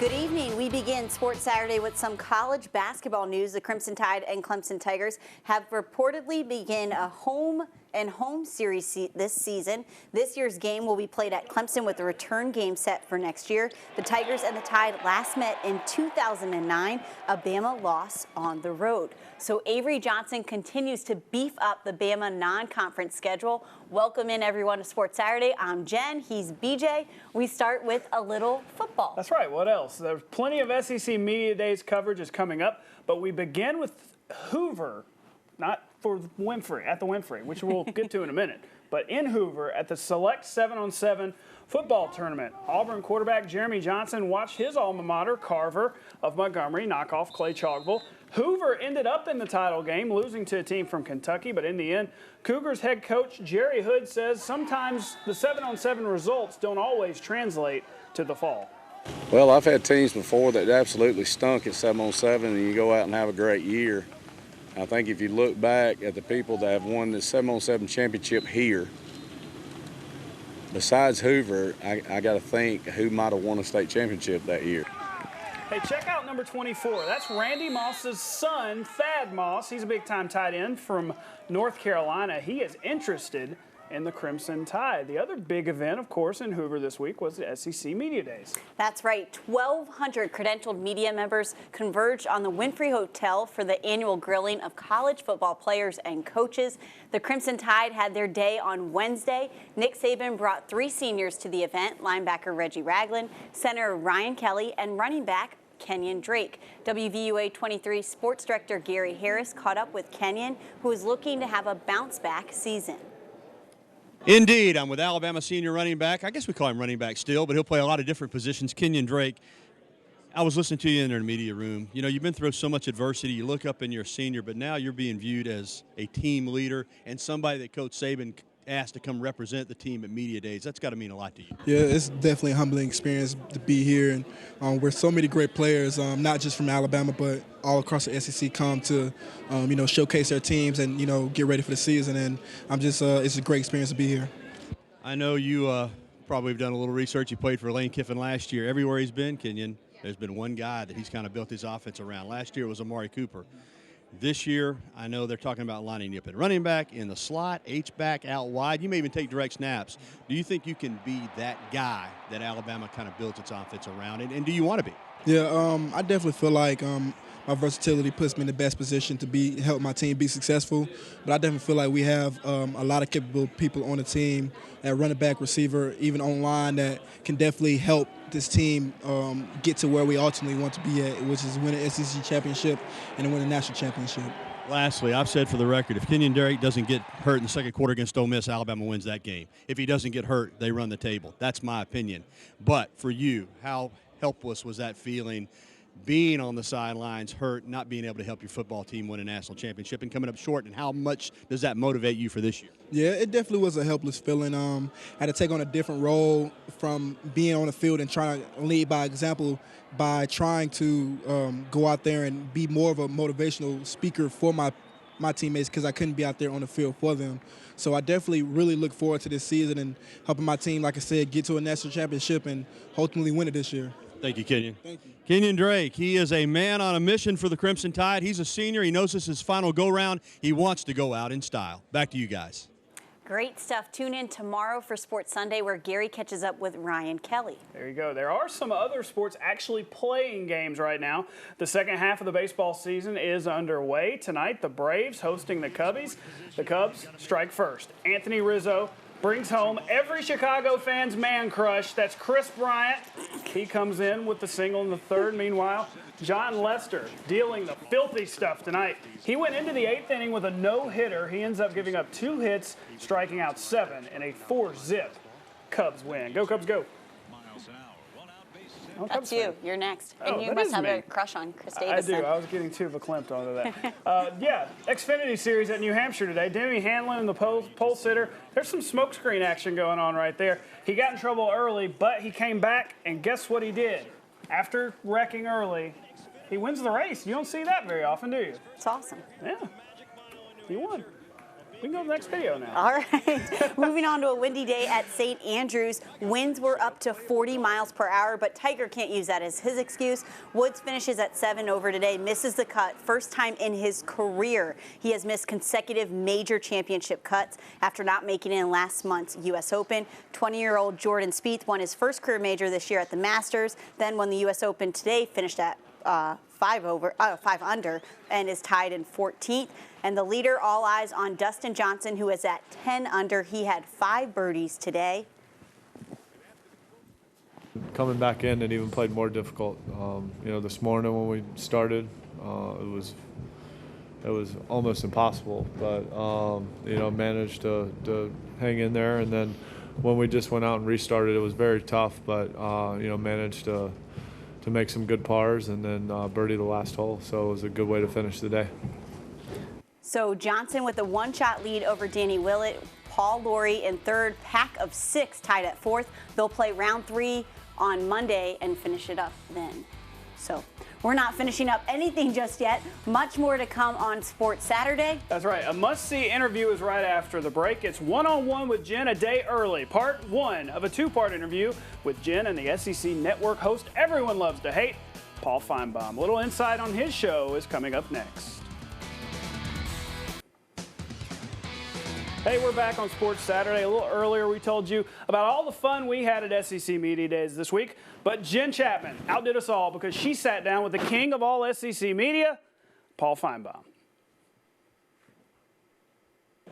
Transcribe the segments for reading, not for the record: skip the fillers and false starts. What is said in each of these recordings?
Good evening. We begin Sports Saturday with some college basketball news. The Crimson Tide and Clemson Tigers have reportedly begun a home series this season. This year's game will be played at Clemson with a return game set for next year. The Tigers and the Tide last met in 2009, a Bama loss on the road. So Avery Johnson continues to beef up the Bama non-conference schedule. Welcome in everyone to Sports Saturday. I'm Jen, he's BJ. We start with a little football. That's right, what else? There's plenty of SEC Media Days coverage is coming up, but we begin with Hoover, not for Winfrey, at the Winfrey, which we'll get to in a minute, but in Hoover at the Select 7-on-7 football tournament. Auburn quarterback Jeremy Johnson watched his alma mater, Carver of Montgomery, knock off Clay Chalkville. Hoover ended up in the title game, losing to a team from Kentucky, but in the end, Cougars head coach Jerry Hood says sometimes the 7-on-7 results don't always translate to the fall. Well, I've had teams before that absolutely stunk at 7-on-7, and you go out and have a great year. I think if you look back at the people that have won the 7-on-7 championship here, besides Hoover, I got to think who might have won a state championship that year. Hey, check out number 24. That's Randy Moss's son, Thad Moss. He's a big-time tight end from North Carolina. He is interested in the Crimson Tide. The other big event, of course, in Hoover this week was the SEC Media Days. That's right. 1,200 credentialed media members converged on the Winfrey Hotel for the annual grilling of college football players and coaches. The Crimson Tide had their day on Wednesday. Nick Saban brought 3 seniors to the event: linebacker Reggie Ragland, center Ryan Kelly, and running back Kenyan Drake. WVUA 23 sports director Gary Harris caught up with Kenyan, who is looking to have a bounce-back season. Indeed, I'm with Alabama senior running back. I guess we call him running back still, but he'll play a lot of different positions. Kenyan Drake. I was listening to you in the media room. You know, you've been through so much adversity. You look up and you're a senior, but now you're being viewed as a team leader and somebody that Coach Saban asked to come represent the team at Media Days. That's got to mean a lot to you. Yeah, it's definitely a humbling experience to be here, and where so many great players, not just from Alabama, but all across the SEC, come to, showcase their teams and, get ready for the season. And I'm just, it's a great experience to be here. I know you probably have done a little research. You played for Lane Kiffin last year. Everywhere he's been, Kenyan, there's been one guy that he's kind of built his offense around. Last year was Amari Cooper. This year, I know they're talking about lining you up at running back, in the slot, H-back, out wide. You may even take direct snaps. Do you think you can be that guy that Alabama kind of builds its offense around? And do you want to be? Yeah, I definitely feel like my versatility puts me in the best position to help my team be successful. But I definitely feel like we have a lot of capable people on the team at running back, receiver, even online, that can definitely help this team get to where we ultimately want to be at, which is win an SEC championship and win a national championship. Lastly, I've said for the record, if Kenyan Drake doesn't get hurt in the second quarter against Ole Miss, Alabama wins that game. If he doesn't get hurt, they run the table. That's my opinion. But for you, how helpless was that feeling, being on the sidelines, hurt, not being able to help your football team win a national championship and coming up short, and how much does that motivate you for this year? Yeah, it definitely was a helpless feeling. I had to take on a different role from being on the field and trying to lead by example by trying to go out there and be more of a motivational speaker for my teammates, because I couldn't be out there on the field for them. So I definitely really look forward to this season and helping my team, like I said, get to a national championship and ultimately win it this year. Thank you, Kenyan. Thank you. Kenyan Drake, he is a man on a mission for the Crimson Tide. He's a senior. He knows this is his final go-round. He wants to go out in style. Back to you guys. Great stuff. Tune in tomorrow for Sports Sunday, where Gary catches up with Ryan Kelly. There you go. There are some other sports actually playing games right now. The second half of the baseball season is underway. Tonight, the Braves hosting the Cubbies. The Cubs strike first. Anthony Rizzo brings home every Chicago fan's man crush. That's Chris Bryant. He comes in with the single in the third. Meanwhile, John Lester dealing the filthy stuff tonight. He went into the 8th inning with a no-hitter. He ends up giving up 2 hits, striking out 7 in a 4-zip Cubs win. Go, Cubs, go. That's you. You're next. And you must have a crush on Chris Davis. I do. I was getting too verklempt onto that. Yeah, Xfinity Series at New Hampshire today. Demi Hanlon and the pole sitter. There's some smokescreen action going on right there. He got in trouble early, but he came back, and guess what he did? After wrecking early, he wins the race. You don't see that very often, do you? It's awesome. Yeah. He won. We can go to the next video now. All right. Moving on to a windy day at St. Andrews. Winds were up to 40 miles per hour, but Tiger can't use that as his excuse. Woods finishes at 7 over today, misses the cut, first time in his career. He has missed consecutive major championship cuts after not making it in last month's U.S. Open. 20-year-old Jordan Spieth won his first career major this year at the Masters, then won the U.S. Open today, finished at 5 under, and is tied in 14th. And the leader, all eyes on Dustin Johnson, who is at 10 under. He had 5 birdies today. Coming back in and even played more difficult. This morning when we started, it was almost impossible, but managed to hang in there. And then when we just went out and restarted, it was very tough, but managed to make some good pars and then birdie the last hole. So it was a good way to finish the day. So Johnson with a 1-shot lead over Danny Willett. Paul Lawrie in third, pack of 6 tied at 4th. They'll play round 3 on Monday and finish it up then. So we're not finishing up anything just yet. Much more to come on Sports Saturday. That's right. A must-see interview is right after the break. It's one-on-one with Jen a day early. Part 1 of a 2-part interview with Jen and the SEC Network host everyone loves to hate, Paul Finebaum. A little insight on his show is coming up next. Hey, we're back on Sports Saturday. A little earlier, we told you about all the fun we had at SEC Media Days this week. But Jen Chapman outdid us all because she sat down with the king of all SEC media, Paul Finebaum.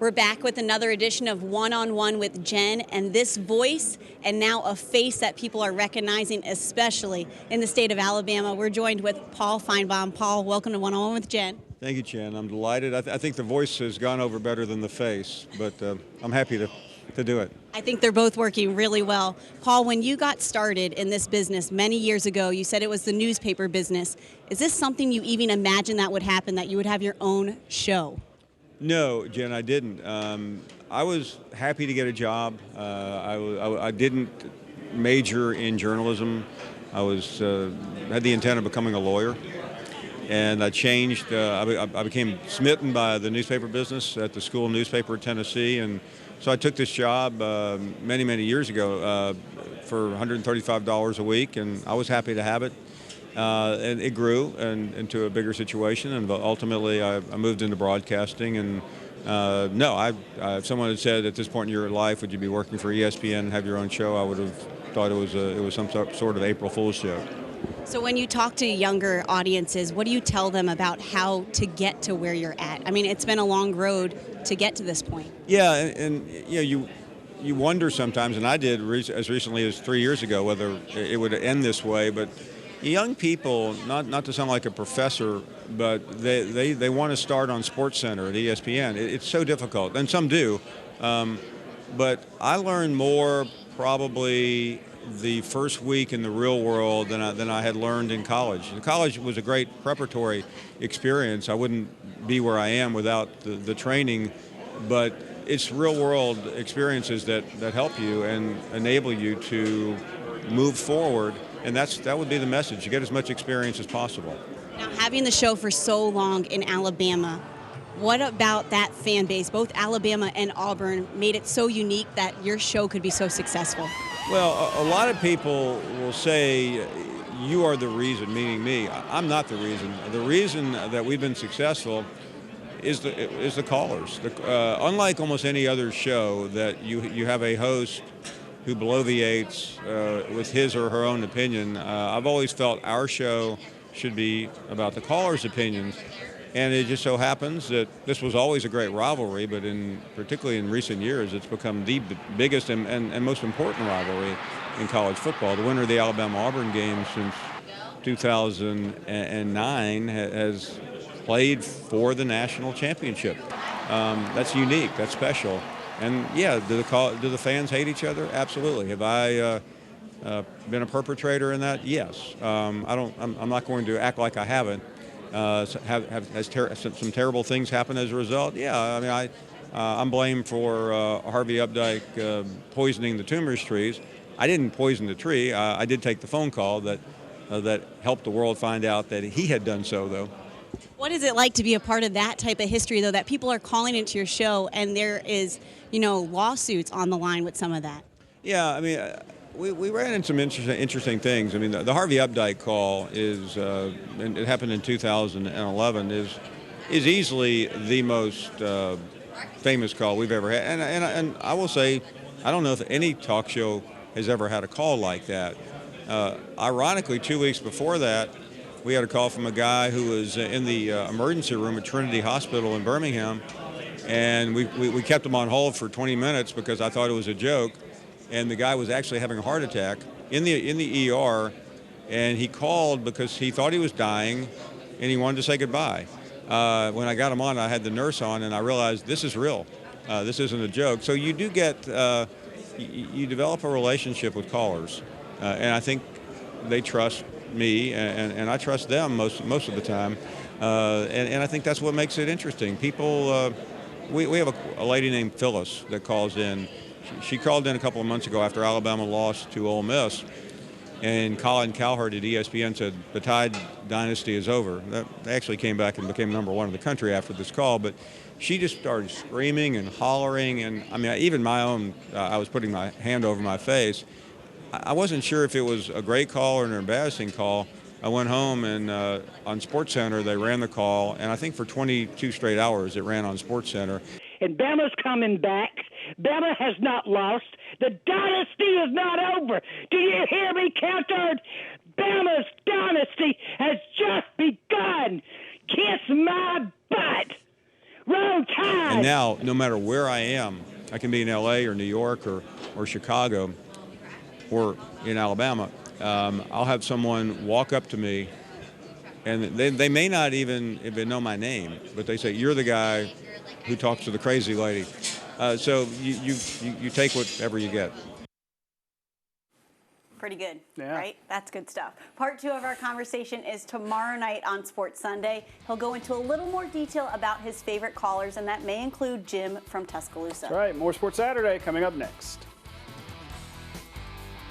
We're back with another edition of One-on-One with Jen, and this voice and now a face that people are recognizing, especially in the state of Alabama. We're joined with Paul Finebaum. Paul, welcome to One-on-One with Jen. Thank you, Jen. I'm delighted. I think the voice has gone over better than the face, but I'm happy to do it. I think they're both working really well. Paul, when you got started in this business many years ago, you said it was the newspaper business. Is this something you even imagined that would happen, that you would have your own show? No, Jen, I didn't. I was happy to get a job. I didn't major in journalism. I had the intent of becoming a lawyer. And I changed, I became smitten by the newspaper business at the school newspaper in Tennessee. And so I took this job many, many years ago for $135 a week, and I was happy to have it. And it grew into a bigger situation, and ultimately I moved into broadcasting. And if someone had said at this point in your life, would you be working for ESPN and have your own show, I would have thought it was some sort of April Fool's joke. So when you talk to younger audiences, what do you tell them about how to get to where you're at? I mean, it's been a long road to get to this point. Yeah, and you wonder sometimes, and I did as recently as 3 years ago, whether it would end this way. But young people, not to sound like a professor, but they want to start on SportsCenter at ESPN. It's so difficult, and some do. But I learned more probably the first week in the real world than I had learned in college. College was a great preparatory experience. I wouldn't be where I am without the training, but it's real world experiences that help you and enable you to move forward, and that would be the message. You get as much experience as possible. Now, having the show for so long in Alabama, what about that fan base, both Alabama and Auburn, made it so unique that your show could be so successful? Well, a lot of people will say, you are the reason, meaning me. I'm not the reason. The reason that we've been successful is the callers. Unlike almost any other show, that you have a host who bloviates with his or her own opinion. I've always felt our show should be about the callers' opinions. And it just so happens that this was always a great rivalry, but particularly in recent years, it's become the biggest and most important rivalry in college football. The winner of the Alabama-Auburn game since 2009 has played for the national championship. That's unique. That's special. And yeah, do the fans hate each other? Absolutely. Have I been a perpetrator in that? Yes. I'm not going to act like I haven't. Has some terrible things happen as a result? Yeah, I mean, I'm blamed for Harvey Updike poisoning the tumors trees. I didn't poison the tree. I did take the phone call that helped the world find out that he had done so, though. What is it like to be a part of that type of history, though, that people are calling into your show and there is, lawsuits on the line with some of that? Yeah, I mean, we ran into some interesting things. I mean, the Harvey Updike call is, and it happened in 2011, is easily the most famous call we've ever had. And I will say, I don't know if any talk show has ever had a call like that. Ironically, 2 weeks before that, we had a call from a guy who was in the emergency room at Trinity Hospital in Birmingham, and we kept him on hold for 20 minutes because I thought it was a joke, and the guy was actually having a heart attack in the ER, and he called because he thought he was dying, and he wanted to say goodbye. When I got him on, I had the nurse on, and I realized this is real. This isn't a joke. So you do get, you develop a relationship with callers, and I think they trust me, and I trust them most of the time, and I think that's what makes it interesting. People, we have a lady named Phyllis that calls in. She called in a couple of months ago after Alabama lost to Ole Miss, and Colin Cowherd at ESPN said the Tide dynasty is over. They actually came back and became #1 in the country after this call, but she just started screaming and hollering, and I mean, even my own, I was putting my hand over my face. I wasn't sure if it was a great call or an embarrassing call. I went home, and on SportsCenter they ran the call, and I think for 22 straight hours it ran on SportsCenter. And Bama's coming back. Bama has not lost. The dynasty is not over. Do you hear me, Cowherd? Bama's dynasty has just begun. Kiss my butt. Roll Tide. And now, no matter where I am, I can be in LA or New York or Chicago or in Alabama, I'll have someone walk up to me, and they may not even know my name, but they say, "You're the guy who talks to the crazy lady." So you take whatever you get. Pretty good, Yeah. right? That's good stuff. Part 2 of our conversation is tomorrow night on Sports Sunday. He'll go into a little more detail about his favorite callers, and that may include Jim from Tuscaloosa. That's right. More Sports Saturday coming up next.